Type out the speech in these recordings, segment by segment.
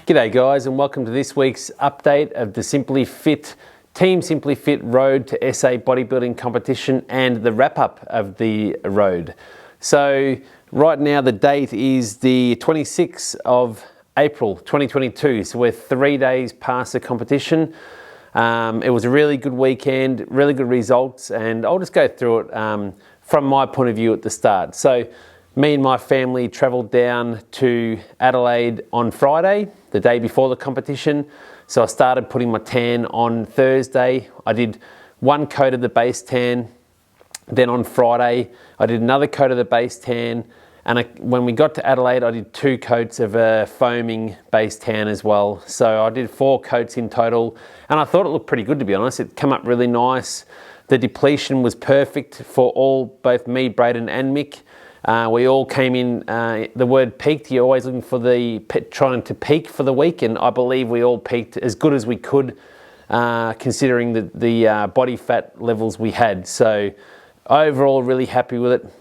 G'day guys, and welcome to this week's update of the Simmply Fit Team Simmply Fit Road to SA Bodybuilding Competition and the wrap-up of the road. So right now the date is the 26th of April 2022, so we're 3 days past the competition. It was a really good weekend, really good results, and I'll just go through it from my point of view at the start. So me and my family travelled down to Adelaide on Friday, the day before the competition. So I started putting my tan on Thursday. I did one coat of the base tan. Then on Friday, I did another coat of the base tan. And when we got to Adelaide, I did 2 coats of a foaming base tan as well. So I did 4 coats in total. And I thought it looked pretty good, to be honest. It came up really nice. The depletion was perfect for both me, Brighton and Mick. We all came in, the word peaked, you're always looking for trying to peak for the week, and I believe we all peaked as good as we could, considering the body fat levels we had. So overall, really happy with it.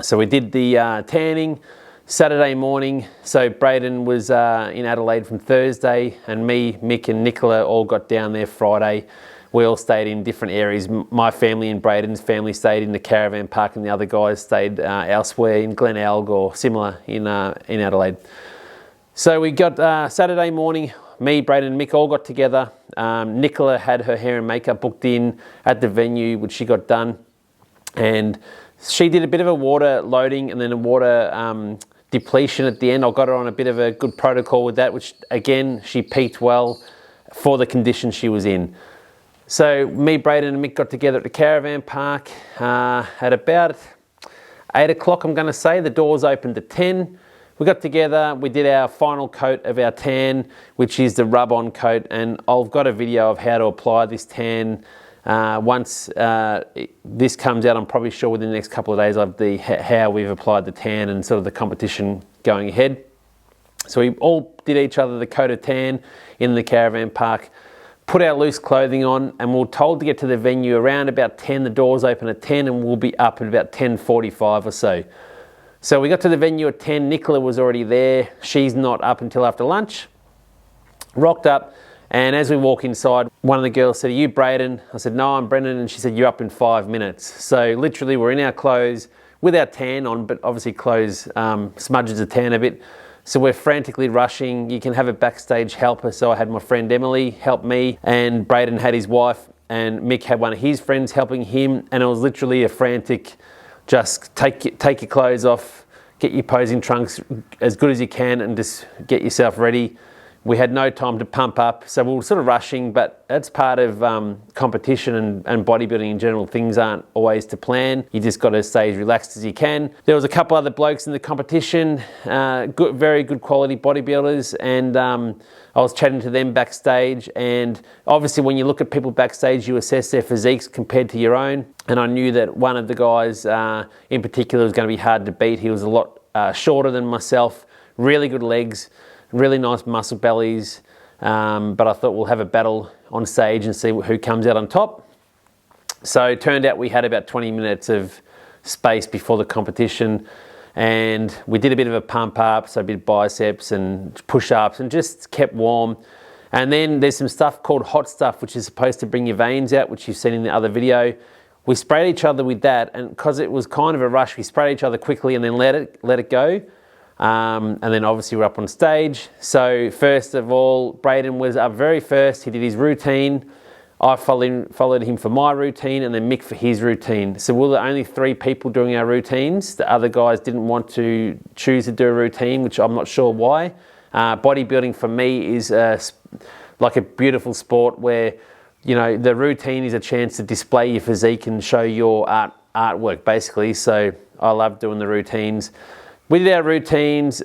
So we did the tanning Saturday morning. So Braden was in Adelaide from Thursday, and me, Mick and Nicola all got down there Friday. We all stayed in different areas. My family and Braden's family stayed in the caravan park, and the other guys stayed elsewhere in Glenelg or similar in Adelaide. So we got Saturday morning, me, Braden and Mick all got together. Nicola had her hair and makeup booked in at the venue, which she got done. And she did a bit of a water loading and then a water depletion at the end. I got her on a bit of a good protocol with that, which again, she peaked well for the condition she was in. So me, Braden and Mick got together at the caravan park at about 8 o'clock, I'm going to say. The doors opened at 10. We got together, we did our final coat of our tan, which is the rub-on coat, and I've got a video of how to apply this tan. Once this comes out, I'm probably sure within the next couple of days of how we've applied the tan and sort of the competition going ahead. So we all did each other the coat of tan in the caravan park. Put our loose clothing on, and we were told to get to the venue around about 10. The doors open at 10 and we'll be up at about 10:45 or so. So we got to the venue at 10. Nicola was already there. She's not up until after lunch. Rocked up, and as we walk inside, one of the girls said, "Are you Braden?" I said, "No, I'm Brendan." And she said, "You're up in 5 minutes." So literally we're in our clothes with our tan on, but obviously clothes smudges the tan a bit. So we're frantically rushing. You can have a backstage helper. So I had my friend Emily help me, and Braden had his wife, and Mick had one of his friends helping him. And it was literally a frantic, just take your clothes off, get your posing trunks as good as you can, and just get yourself ready. We had no time to pump up, so we were sort of rushing, but that's part of competition and bodybuilding in general. Things aren't always to plan. You just got to stay as relaxed as you can. There was a couple other blokes in the competition, very good quality bodybuilders, and I was chatting to them backstage. And obviously when you look at people backstage, you assess their physiques compared to your own. And I knew that one of the guys in particular was going to be hard to beat. He was a lot shorter than myself, really good legs, really nice muscle bellies, but I thought we'll have a battle on stage and see who comes out on top. So it turned out we had about 20 minutes of space before the competition, and we did a bit of a pump up, so a bit of biceps and push-ups, and just kept warm. And then there's some stuff called hot stuff, which is supposed to bring your veins out, which you've seen in the other video. We sprayed each other with that, and because it was kind of a rush, we sprayed each other quickly and then let it go. And then obviously we're up on stage. So first of all, Braden was up very first. He did his routine. I followed him for my routine, and then Mick for his routine. So we were the only 3 people doing our routines. The other guys didn't want to choose to do a routine, which I'm not sure why. Bodybuilding for me is like a beautiful sport where, you know, the routine is a chance to display your physique and show your artwork basically. So I love doing the routines. We did our routines,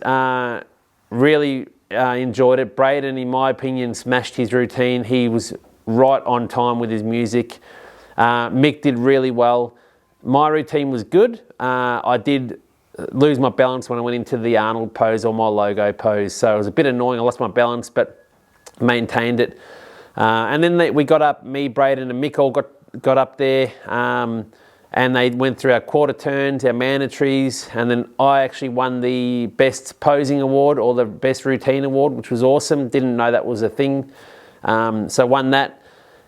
really enjoyed it. Braden, in my opinion, smashed his routine. He was right on time with his music. Mick did really well. My routine was good. I did lose my balance when I went into the Arnold pose or my logo pose. So it was a bit annoying. I lost my balance, but maintained it. And then we got up, me, Braden and Mick all got up there. and they went through our quarter turns, our mandatories, and then I actually won the best posing award or the best routine award, which was awesome. Didn't know that was a thing. So won that.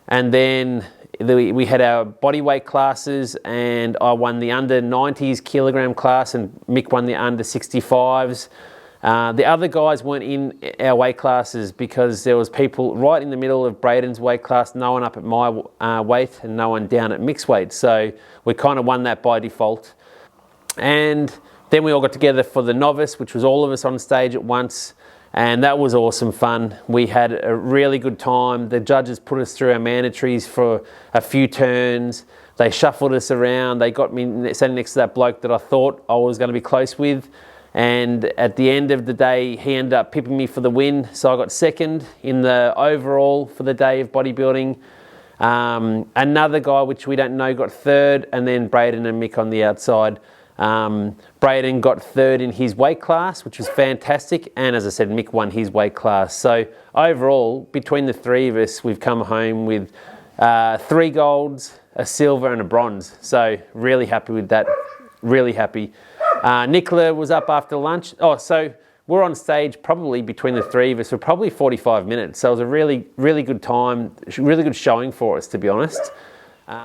And then we had our body weight classes, and I won the under 90s kilogram class and Mick won the under 65s. The other guys weren't in our weight classes because there was people right in the middle of Braden's weight class, no one up at my weight and no one down at mixed weight. So we kind of won that by default. And then we all got together for the novice, which was all of us on stage at once. And that was awesome fun. We had a really good time. The judges put us through our mandatories for a few turns. They shuffled us around. They got me standing next to that bloke that I thought I was going to be close with. And at the end of the day, he ended up pipping me for the win. So I got second in the overall for the day of bodybuilding. Another guy, which we don't know, got third, and then Braden and Mick on the outside. Braden got third in his weight class, which was fantastic, and as I said, Mick won his weight class. So overall, between the three of us, we've come home with 3 golds, a silver and a bronze. So really happy with that, really happy. Nicola was up after lunch. So we're on stage probably between the three of us for probably 45 minutes. So it was a really, really good time, really good showing for us, to be honest.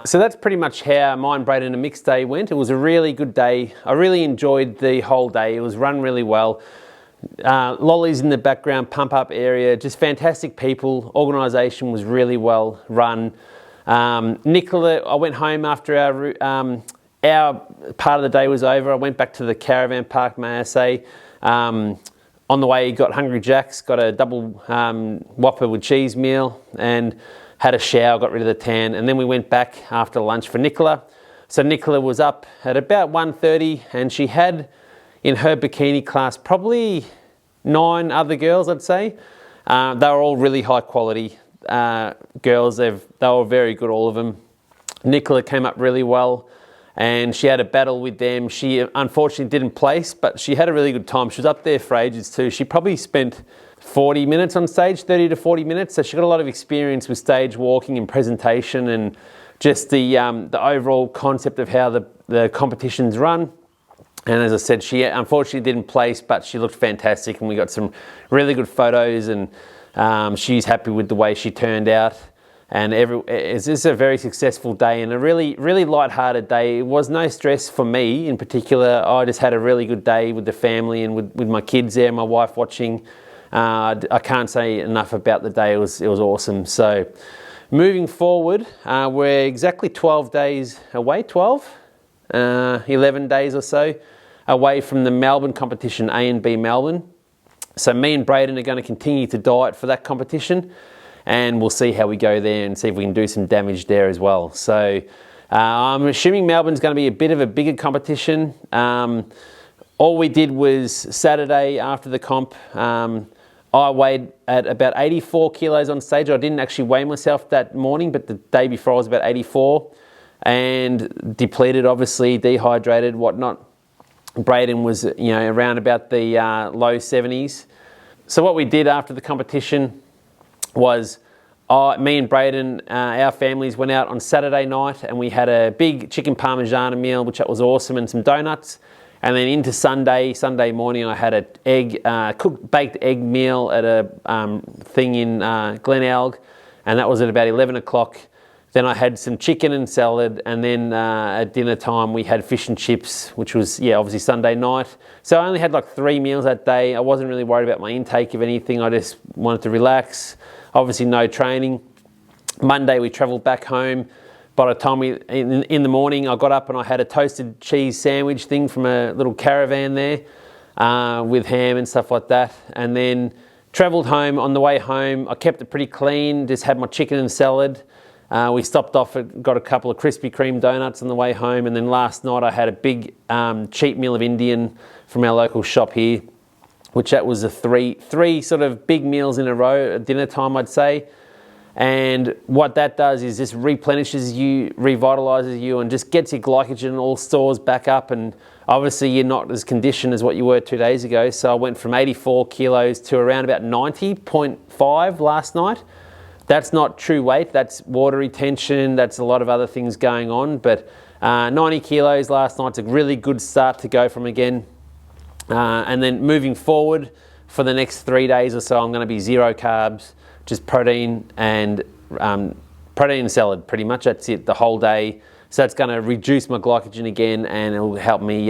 So that's pretty much how mine, Braden and Mick's day went. It was a really good day. I really enjoyed the whole day. It was run really well. Lollies in the background, pump up area, just fantastic people. Organisation was really well run. Nicola, I went home after our part of the day was over. I went back to the caravan park, may I say. On the way, got Hungry Jack's, got a double Whopper with cheese meal, and had a shower, got rid of the tan, and then we went back after lunch for Nicola. So Nicola was up at about 1:30, and she had in her bikini class probably 9 other girls, I'd say. They were all really high quality girls. They were very good, all of them. Nicola came up really well, and she had a battle with them. She unfortunately didn't place, but she had a really good time. She was up there for ages too. She probably spent 40 minutes on stage, 30 to 40 minutes. So she got a lot of experience with stage walking and presentation and just the overall concept of how the competitions run. And as I said, she unfortunately didn't place, but she looked fantastic and we got some really good photos, and she's happy with the way she turned out. And it's just a very successful day and a really, really light-hearted day. It was no stress for me in particular. I just had a really good day with the family and with my kids there, my wife watching. I can't say enough about the day. It was awesome. So moving forward, we're exactly 12 days away, 11 days or so away from the Melbourne competition, A and B Melbourne. So me and Braden are going to continue to diet for that competition, and we'll see how we go there and see if we can do some damage there as well. So I'm assuming Melbourne's going to be a bit of a bigger competition. All we did was Saturday after the comp, I weighed at about 84 kilos on stage. I didn't actually weigh myself that morning, but the day before I was about 84 and depleted, obviously, dehydrated, whatnot. Braden was, around about the low 70s. So what we did after the competition was me and Braden, our families went out on Saturday night and we had a big chicken parmigiana meal, which was awesome, and some donuts. And then into Sunday morning, I had a cooked baked egg meal at a thing in Glenelg, and that was at about 11 o'clock. Then I had some chicken and salad, and then at dinner time we had fish and chips, which was, obviously Sunday night. So I only had like 3 meals that day. I wasn't really worried about my intake of anything. I just wanted to relax. Obviously no training. Monday we travelled back home. By the time in the morning, I got up and I had a toasted cheese sandwich thing from a little caravan there with ham and stuff like that. And then travelled home. On the way home, I kept it pretty clean, just had my chicken and salad. We stopped off and got a couple of Krispy Kreme donuts on the way home. And then last night I had a big cheap meal of Indian from our local shop here, which that was a three sort of big meals in a row at dinner time, I'd say. And what that does is just replenishes you, revitalizes you, and just gets your glycogen all stores back up. And obviously you're not as conditioned as what you were 2 days ago. So I went from 84 kilos to around about 90.5 last night. That's not true weight, that's water retention, that's a lot of other things going on. But 90 kilos last night's a really good start to go from again. And then moving forward for the next 3 days or so, I'm going to be 0 carbs, just protein and salad pretty much. That's it the whole day. So it's going to reduce my glycogen again, and it will help me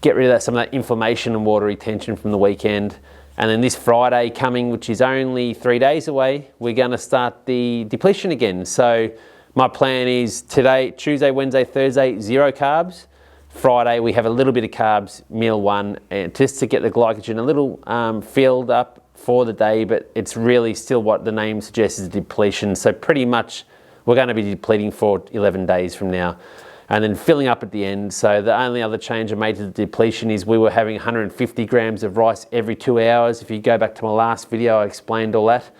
get rid of some of that inflammation and water retention from the weekend. And then this Friday coming, which is only 3 days away, we're going to start the depletion again. So my plan is today, Tuesday, Wednesday, Thursday, 0 carbs. Friday, we have a little bit of carbs, meal 1, and just to get the glycogen a little filled up for the day, but it's really still what the name suggests is depletion. So pretty much we're going to be depleting for 11 days from now, and then filling up at the end. So the only other change I made to the depletion is we were having 150 grams of rice every 2 hours. If you go back to my last video, I explained all that.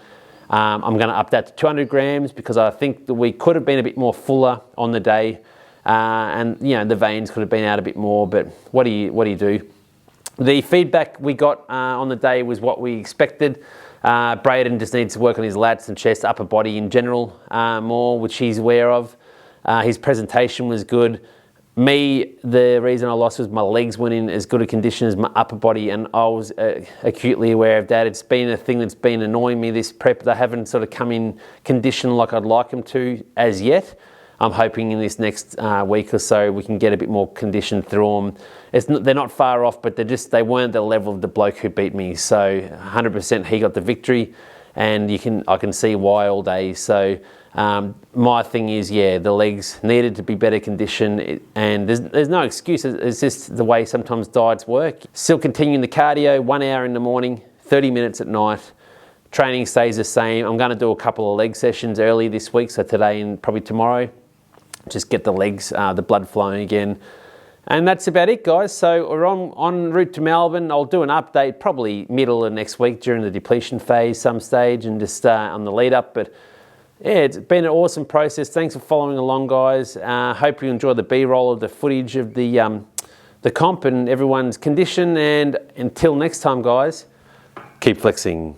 I'm going to up that to 200 grams because I think that we could have been a bit more fuller on the day, and you know, the veins could have been out a bit more. But what do you do? The feedback we got on the day was what we expected. Braden just needs to work on his lats and chest, upper body in general more, which he's aware of. His presentation was good. Me, the reason I lost was my legs weren't in as good a condition as my upper body, and I was acutely aware of that. It's been a thing that's been annoying me this prep. They haven't sort of come in condition like I'd like them to as yet. I'm hoping in this next week or so we can get a bit more condition through them. They're not far off, but they weren't the level of the bloke who beat me. So 100% he got the victory, and I can see why all day. So my thing is, yeah, the legs needed to be better condition, and there's no excuse. It's just the way sometimes diets work. Still continuing the cardio, 1 hour in the morning, 30 minutes at night. Training stays the same. I'm going to do a couple of leg sessions early this week, so today and probably tomorrow. Just get the legs, the blood flowing again. And that's about it, guys. So we're en route to Melbourne. I'll do an update probably middle of next week during the depletion phase some stage, and just on the lead up. But yeah, it's been an awesome process. Thanks for following along, guys. Hope you enjoy the B-roll of the footage of the comp and everyone's condition. And until next time, guys, keep flexing.